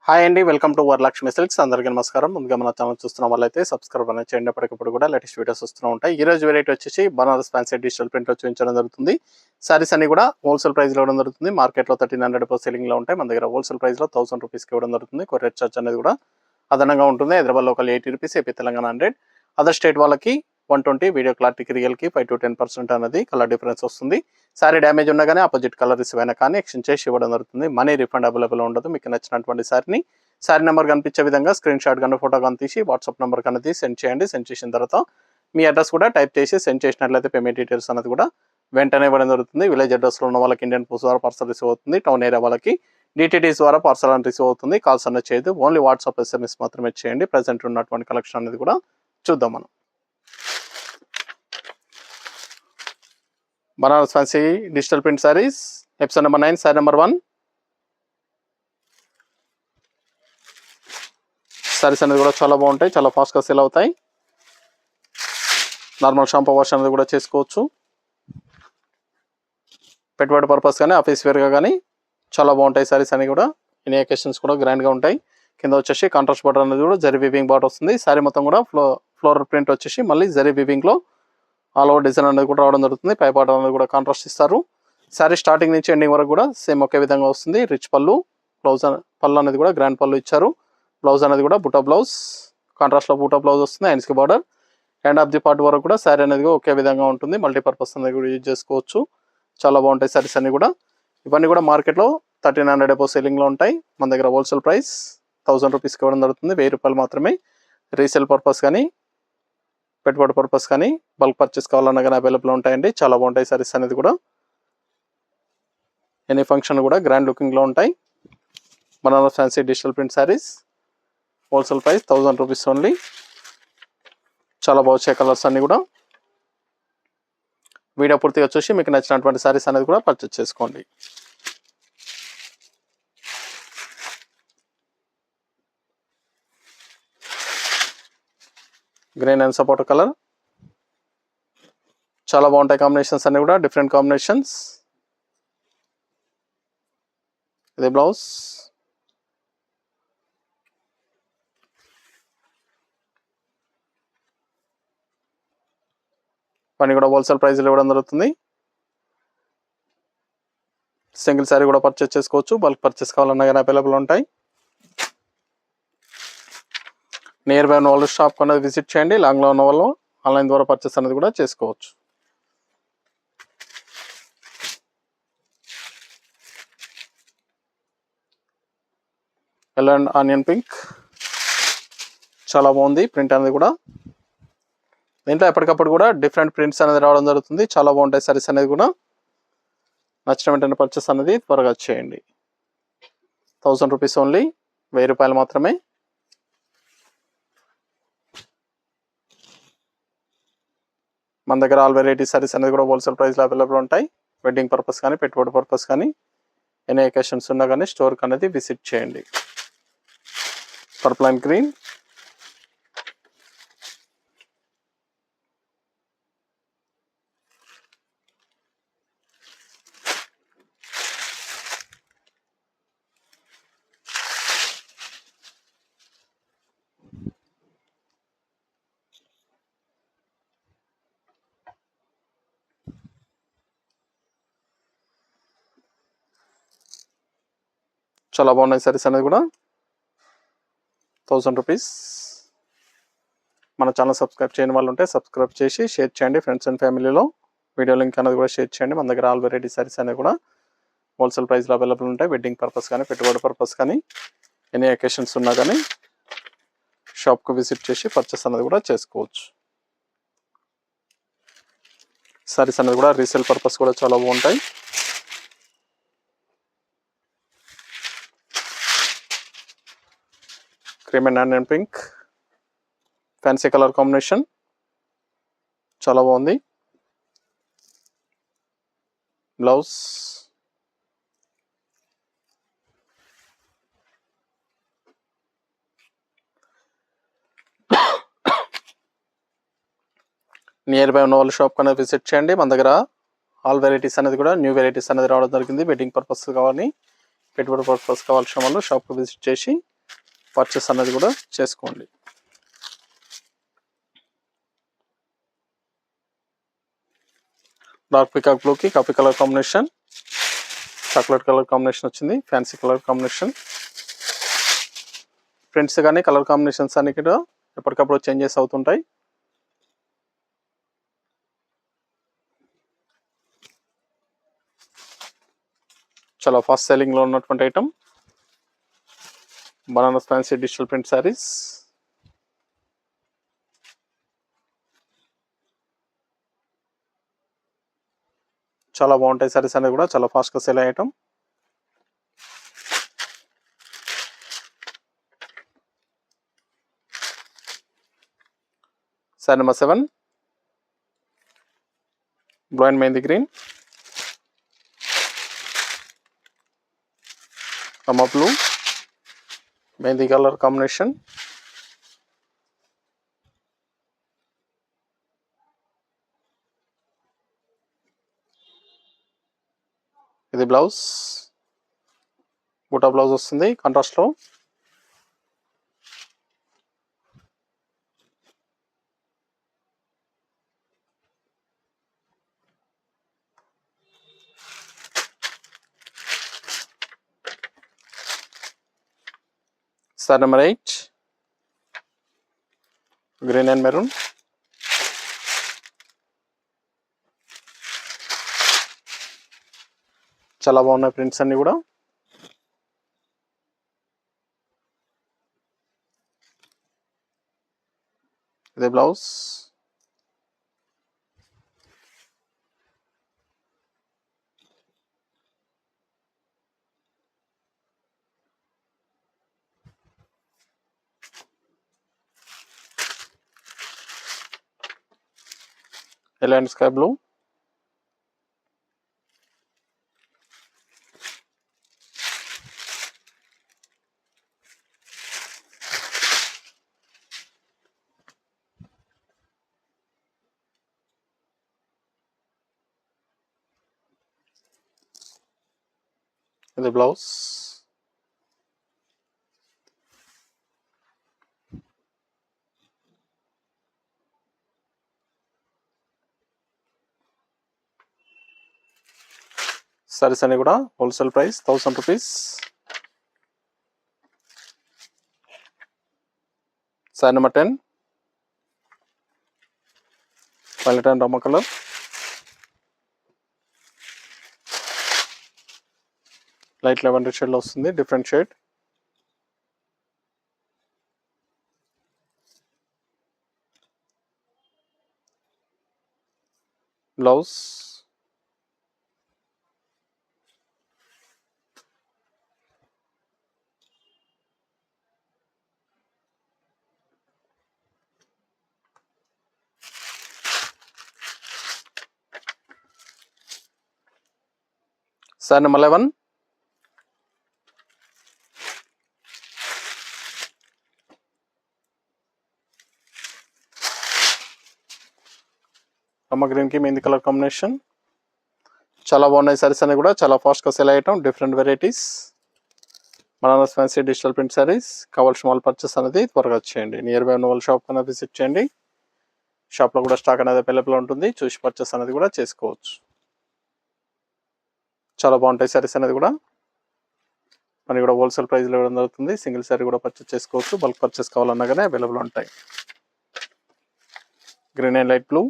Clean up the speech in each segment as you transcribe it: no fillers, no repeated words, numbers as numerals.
Hi అండి, welcome to Varalakshmi silks. అందరికీ నమస్కారం. ముందుగా మన ఛానల్ చూస్తున్న వాళ్ళైతే సబ్స్క్రైబ్ అనేది చేయండి. ఎప్పటికప్పుడు కూడా లేటెస్ట్ వీడియోస్ వస్తూ ఉంటాయి. ఈ రోజు వెరైటీ వచ్చేసి బనారస్ ఫ్యాన్సీ డిజిటల్ ప్రింట్లో చూపించడం జరుగుతుంది. సారీస్ అన్ని కూడా హోల్సేల్ ప్రైస్లో ఇవ్వడం జరుగుతుంది. మార్కెట్లో 1300 సెల్లింగ్లో ఉంటాయి. మన దగ్గర హోల్సేల్ ప్రైస్లో 1000 రూపీస్కి ఇవ్వడం జరుగుతుంది. కొరియర్ చార్జ్ అనేది కూడా అదనంగా ఉంటుంది. Hyderabad local 80 rupees, AP Telangana 100, other state వాళ్ళకి 120, వీడియో క్లారిటీకి రియల్కి 5 to 10% అనేది కలర్ డిఫరెన్స్ వస్తుంది. సారీ డ్యామేజ్ ఉన్నా కానీ ఆపోజిట్ కలర్ రిసీవ్ అయినా కానీ ఎక్స్చేంజ్ చేసి ఇవ్వడం జరుగుతుంది. మనీ రిఫండ్ అవైలబుల్ ఉండదు. మీకు నచ్చినటువంటి సారీని సారీ నెంబర్ కనిపించే విధంగా స్క్రీన్ షాట్ కానీ ఫోటో కానీ తీసి వాట్సాప్ నెంబర్ అనేది సెండ్ చేయండి. సెండ్ చేసిన తర్వాత మీ అడ్రస్ కూడా టైప్ చేసి సెండ్ చేసినట్లయితే పేమెంట్ డీటెయిల్స్ అనేది కూడా వెంటనే ఇవ్వడం జరుగుతుంది. విలేజ్ అడ్రస్లో ఉన్న వాళ్ళకి ఇండియన్ పోస్ట్ ద్వారా పార్సల్ రిసీవ్ అవుతుంది. టౌన్ ఏరియా వాళ్ళకి డిటిడిస్ ద్వారా పార్సల్ అని రిసీవ్ అవుతుంది. కాల్స్ అనేది చేయదు, ఓన్లీ వాట్సాప్ SMS మాత్రమే చేయండి. ప్రజెంట్ ఉన్నటువంటి కలెక్షన్ అనేది కూడా చూద్దాం మనం. Banaras fancy digital print saris, episode number 9, sorry number 1. Saris అనేది కూడా చాలా బాగుంటాయి, చాలా ఫాస్ట్గా సేల్ అవుతాయి. నార్మల్ షాంపూ వాష్ అనేది కూడా చేసుకోవచ్చు. పెట్టుబడి పర్పస్ కానీ ఆఫీస్ వేర్గా కానీ చాలా బాగుంటాయి సారీస్ అన్ని కూడా. ఇన్ అకేషన్స్ కూడా గ్రాండ్గా ఉంటాయి. కింద వచ్చేసి కాంట్రాస్ట్ బార్డర్ అనేది కూడా జరీ వీవింగ్ బార్డర్ వస్తుంది. సారీ మొత్తం కూడా ఫ్లోరల్ ప్రింట్ వచ్చేసి మళ్ళీ జరీ వీవింగ్లో ఆల్ ఓవర్ డిజైన్ అనేది కూడా రావడం జరుగుతుంది. పై బార్డర్ అనేది కూడా కాంట్రాస్ట్ ఇస్తారు. సారీ స్టార్టింగ్ నుంచి ఎండింగ్ వరకు కూడా సేమ్ ఒకే విధంగా వస్తుంది. రిచ్ పళ్ళు, బ్లౌజ్ పళ్ళు అనేది కూడా గ్రాండ్ పళ్ళు ఇచ్చారు. బ్లౌజ్ అనేది కూడా బుటా బ్లౌజ్, కాంట్రాస్ట్లో బుటా బ్లౌజ్ వస్తుంది. హ్యాండ్స్కి border, hand of the part వరకు కూడా శారీ అనేది ఒకే విధంగా ఉంటుంది. మల్టీపర్పస్ అనేది కూడా యూజ్ చేసుకోవచ్చు. చాలా బాగుంటాయి సారీస్ అన్ని కూడా. ఇవన్నీ కూడా మార్కెట్లో 1300 సెల్లింగ్లో ఉంటాయి. మన దగ్గర హోల్సేల్ ప్రైస్ 1000 రూపీస్కి ఇవ్వడం జరుగుతుంది. 1000 రూపాయలు మాత్రమే. రీసేల్ పర్పస్ కానీ పెట్టుబడి పర్పస్ కానీ బల్క్ పర్చేస్ కావాలన్నా కానీ అవైలబుల్ ఉంటాయండి. చాలా బాగుంటాయి సారీస్ అనేది కూడా. ఎనీ ఫంక్షన్ కూడా గ్రాండ్ లుకింగ్లో ఉంటాయి. Banaras fancy digital print saris, wholesale price 1000 rupees only. చాలా బాగుంటాయి కలర్స్ అన్ని కూడా. వీడియో పూర్తిగా చూసి మీకు నచ్చినటువంటి సారీస్ అనేది కూడా పర్చేస్ చేసుకోండి. గ్రీన్ అండ్ సపోటా కలర్, చాలా బాగుంటాయి కాంబినేషన్స్ అన్ని కూడా, డిఫరెంట్ కాంబినేషన్స్. ఇది బ్లౌజ్, పని కూడా హోల్సేల్ ప్రైస్లో ఇవ్వడం జరుగుతుంది. సింగిల్ శారీ కూడా పర్చేస్ చేసుకోవచ్చు. బల్క్ పర్చేస్ కావాలన్నా కానీ అవైలబుల్ ఉంటాయి. నియర్ బై ఉన్న వాళ్ళు షాప్ అనేది విజిట్ చేయండి. లాంగ్లో ఉన్న వాళ్ళు ఆన్లైన్ ద్వారా పర్చేస్ అనేది కూడా చేసుకోవచ్చు. ఎల్లో అండ్ ఆనియన్ పింక్, చాలా బాగుంది ప్రింట్ అనేది కూడా. దీంట్లో ఎప్పటికప్పుడు కూడా డిఫరెంట్ ప్రింట్స్ అనేది రావడం జరుగుతుంది. చాలా బాగుంటాయి సారీస్ అనేది కూడా. నచ్చిన వెంటనే పర్చేస్ అనేది త్వరగా చేయండి. 1000 రూపీస్ ఓన్లీ, 1000 రూపాయలు మాత్రమే. మన దగ్గర ఆల్ వెరైటీ సారీస్ అనేది కూడా హోల్సేల్ ప్రైస్లో అవైలబుల్ ఉంటాయి. వెడ్డింగ్ పర్పస్ కానీ పెట్టుబడి పర్పస్ కానీ ఎనీ అకేషన్స్ ఉన్నా కానీ స్టోర్కి అనేది విజిట్ చేయండి. పర్పుల్ అండ్ గ్రీన్, చాలా బాగున్నాయి సారీస్ అనేది కూడా. 1000 రూపీస్. మన ఛానల్ సబ్స్క్రైబ్ చేయని వాళ్ళు ఉంటే సబ్స్క్రైబ్ చేసి షేర్ చేయండి ఫ్రెండ్స్ అండ్ ఫ్యామిలీలో. వీడియో లింక్ అనేది కూడా షేర్ చేయండి. మన దగ్గర ఆల్ వెరైటీ సారీస్ అనేవి కూడా హోల్సేల్ ప్రైస్లో అవైలబుల్ ఉంటాయి. వెడ్డింగ్ పర్పస్ కానీ పెట్టుబడి పర్పస్ కానీ ఎనీ అకేషన్స్ ఉన్నా కానీ షాప్కు విజిట్ చేసి పర్చేస్ అనేది కూడా చేసుకోవచ్చు. సారీస్ అనేది కూడా రీసేల్ పర్పస్ కూడా చాలా బాగుంటాయి. Cream and onion pink, fancy colour combination, చాలా బాగుంది. బ్లౌజ్, నియర్ బై ఉన్న వాళ్ళు షాప్ అనేది విజిట్ చేయండి. మన దగ్గర ఆల్ వెరైటీస్ అనేది కూడా న్యూ వెరైటీస్ అనేది రావడం జరిగింది. వెడ్డింగ్ పర్పస్ కావాలి, పెట్టుబడి పర్పస్ కావాల్సిన వాళ్ళు షాప్కి విజిట్ చేసి పర్చేస్ అనేది కూడా చేసుకోండి. డార్క్ పికాక్ బ్లూకి coffee colour combination, chocolate colour combination వచ్చింది, ఫ్యాన్సీ కలర్ కాంబినేషన్. ప్రింట్స్ కానీ కలర్ కాంబినేషన్స్ అన్ని కూడా ఎప్పటికప్పుడు చేంజెస్ అవుతుంటాయి. చాలా ఫాస్ట్ సెల్లింగ్లో ఉన్నటువంటి item Banaras fancy digital print saris. చాలా బాగుంటాయి శారీస్ అనేది కూడా, చాలా ఫాస్ట్గా సేల్ అయ్యే item. Sari number 7 blue and mehndi green, Rama blue, mehndi colour combination. ఇది బ్లౌజ్, బూటా బ్లౌజ్ వస్తుంది కాంట్రాస్ట్లో. Sari number 8 green and maroon. చాలా బాగున్నాయి ప్రింట్స్ అన్ని కూడా. ఇది blouse, yellow and sky blue. ఇది బ్లౌజ్, సారీస్ అన్ని కూడా wholesale price 1000 rupees. Sorry number 10 violet and రమ్మ కలర్, లైట్ లెవెండర్ షేడ్లో వస్తుంది, different shade. Blouse, sari number 11 రమ్మ గ్రీన్కి మెహందీ కలర్ కాంబినేషన్. చాలా బాగున్నాయి సారీస్ అన్ని కూడా, చాలా ఫాస్ట్గా సేల్ అయ్యటం, different varieties. Banaras fancy digital print saris. కావాల్సిన వాళ్ళు పర్చేస్ అనేది త్వరగా చేయండి. నియర్ బై ఉన్న వాళ్ళ షాప్ కన్నా విజిట్ చేయండి. షాప్లో కూడా స్టాక్ అనేది అవైలబుల్ ఉంటుంది, చూసి పర్చేస్ అనేది కూడా చేసుకోవచ్చు. చాలా బాగుంటాయి సారీస్ అనేది కూడా, మనకి కూడా హోల్సేల్ ప్రైస్లో ఇవ్వడం జరుగుతుంది. సింగిల్ సారీ కూడా పర్చేస్ చేసుకోవచ్చు, బల్క్ పర్చేస్ కావాలన్నా కానీ అవైలబుల్ ఉంటాయి. Green and light blue,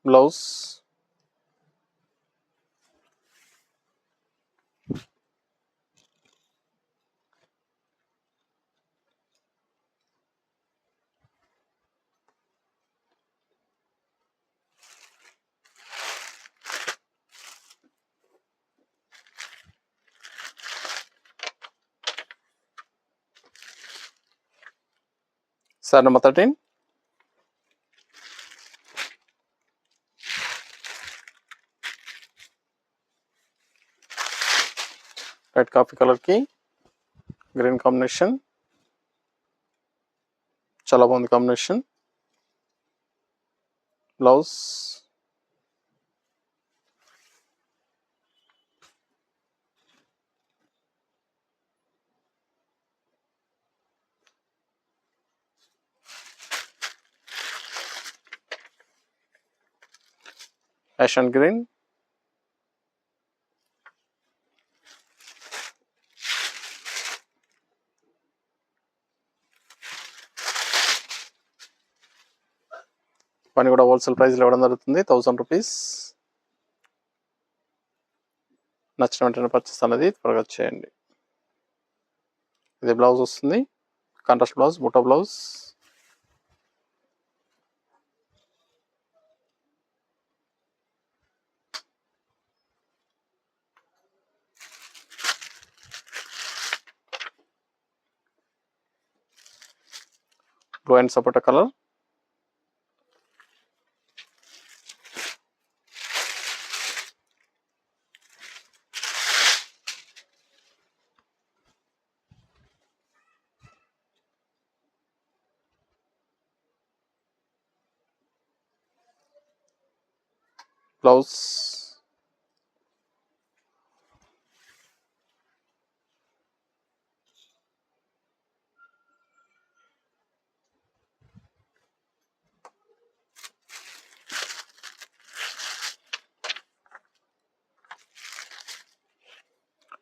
blouse, sari number 13 red coffee కలర్కి గ్రీన్ కాంబినేషన్, చాలా బాగుంది combination. Blouse ash and green, పని కూడా హోల్సేల్ ప్రైస్లో ఇవ్వడం జరుగుతుంది, 1000 రూపీస్. నచ్చిన వెంటనే పర్చేస్ అనేది త్వరగా చేయండి. ఇది బ్లౌజ్ వస్తుంది, contrast blouse, buta blouse. Blue and sapota colour, blouse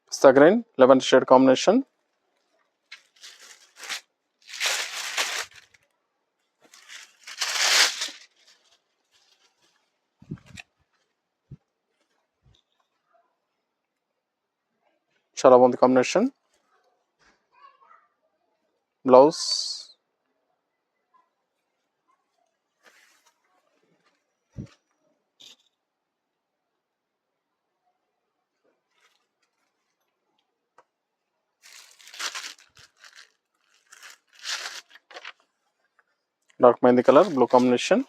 pista green, eleven shade combination. చాలా బాగుంది combination. Blouse dark mehndi colour, blue combination.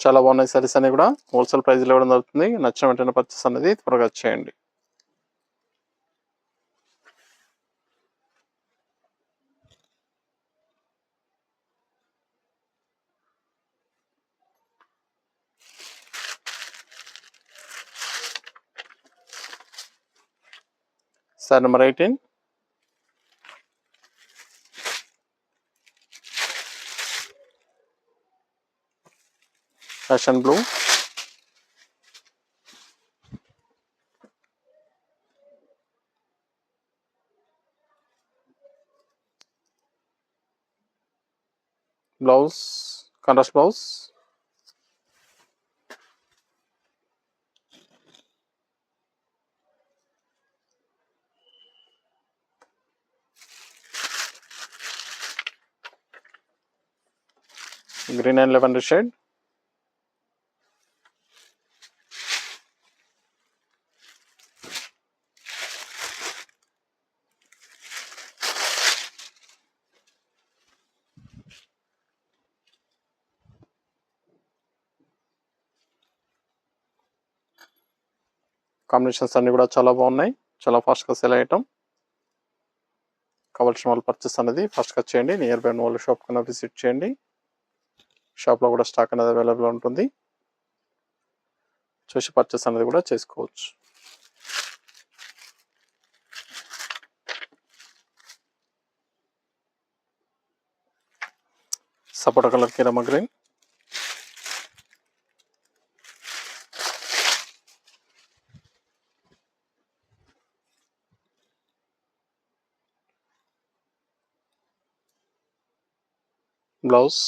చాలా బాగున్నాయి సారీస్ అన్ని కూడా హోల్సేల్ ప్రైస్లో ఇవ్వడం జరుగుతుంది. నచ్చిన వెంటనే పర్చేస్ అనేది త్వరగా చేయండి. Sorry number 18, fashion blue, blouse contrast blouse, green and lavender shade. Combinations అన్ని కూడా చాలా బాగున్నాయి, చాలా ఫాస్ట్గా సేల్ అయ్యటం. కావాల్సిన వాళ్ళు పర్చేస్ అనేది ఫాస్ట్గా చేయండి. నియర్ బై వాళ్ళ షాప్ కన్నా విజిట్ చేయండి. షాప్లో కూడా స్టాక్ అనేది అవైలబుల్ ఉంటుంది, చూసి పర్చేస్ అనేది కూడా చేసుకోవచ్చు. సపోటా కలర్కి Rama green, blouse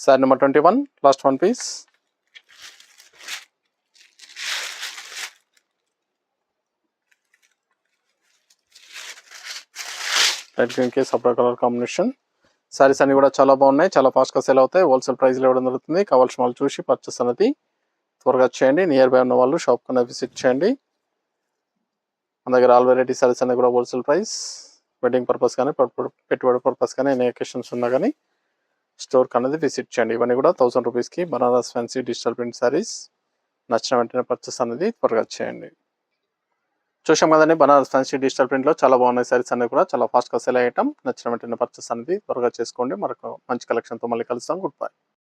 sari number 21, last one piece. Light గ్రీన్కి సపరేట్ కలర్ కాంబినేషన్. సారీస్ అన్ని కూడా చాలా బాగున్నాయి, చాలా ఫాస్ట్గా సేల్ అవుతాయి. హోల్సేల్ ప్రైస్లో ఇవ్వడం జరుగుతుంది. కావాల్సిన వాళ్ళు చూసి పర్చేస్ అనేది త్వరగా చేయండి. నియర్ బై ఉన్న వాళ్ళు షాప్ కన్నా విజిట్ చేయండి. మన దగ్గర ఆల్ వెరైటీ సారీస్ అన్ని కూడా హోల్సేల్ ప్రైస్. వెడ్డింగ్ పర్పస్ కానీ పెట్టుబడి పర్పస్ కానీ ఎన్ని అకేషన్స్ ఉన్నా కానీ స్టోర్కి అనేది విజిట్ చేయండి. ఇవన్నీ కూడా 1000 రూపీస్కి Banaras fancy digital print saris. నచ్చిన వెంటనే పర్చేస్ అనేది త్వరగా చేయండి. చూసాం కదండి, బనారస్ ఫ్యాన్సీ డిజిటల్ ప్రింట్లో చాలా బాగున్నాయి సారీస్ అన్ని కూడా చాలా ఫాస్ట్గా సేల్ అయ్యటం. నచ్చిన వెంటనే పర్చేస్ అనేది త్వరగా చేసుకోండి. మరొక మంచి కలెక్షన్తో మళ్ళీ కలుస్తాం. Good bye.